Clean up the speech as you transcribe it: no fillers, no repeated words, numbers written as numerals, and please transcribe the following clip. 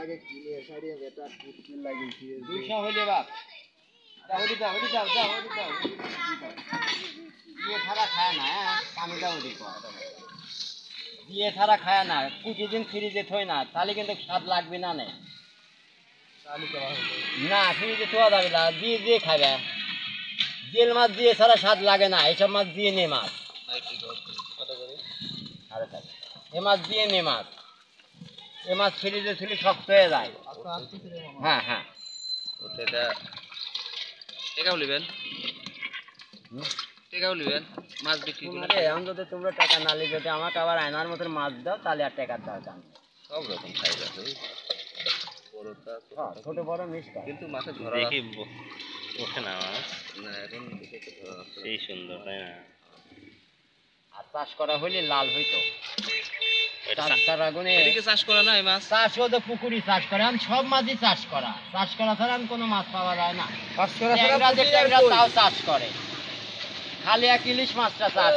আগে কিনে সারিয়ে বেটা কুটকিল লাগিয়েছি 200 হইলে বাপ দাও দাও দাও দাও দাও দিয়ে ছাড়া খায় না পানি দাও দিকো দিয়ে ছাড়া খায় না প্রতিদিন ফ্রিজে থই না তাহলে কিন্তু স্বাদ লাগবে না নে চালু করা হলো না ফ্রিজে থোয়া যাবে না দিয়ে দিয়ে খাবে জেল মাছ দিয়ে ছাড়া স্বাদ লাগে না এইসব মাছ দিয়ে নে মাছ কত করে আরে তাই এ মাছ দিয়ে নে মাছ এ মাছ ফ্রিজে থুলে শক্ত হয়ে যায় আচ্ছা আসতেছে রে মামা হ্যাঁ হ্যাঁ ওটা টাকাও নেবেন টাকাও নেবেন মাছ বিক্রি করে তোমাকে এখন যদি তোমরা টাকা না নিলে যদি আমাকে আবার আয়নার মতন মাছ দাও তাহলে আর টাকার দরকার নেই সব রকম সাইজ আছে বড়টা হ্যাঁ ছোট বড় মিষ্টি কিন্তু মাছে ধরা দেখি ওঠে না মাছ না এখন দেখে তো ধরা আছে সেই সুন্দর তাই না আর চাষ করা হইলে লাল হইতো এটা তার আগুনে এদিকে চাষ করে না এই মাছ চাষও তো পুকুরি চাষ করে এখন সব মাছই চাষ করা ছাড়া কোনো মাছ পাওয়া যায় না চাষ করা ছাড়া ট্যাংরা যে পুকুরি আর ট্যাংরা কই? তাও চাষ করে খালি এক ইলিশ মাছটা চাষ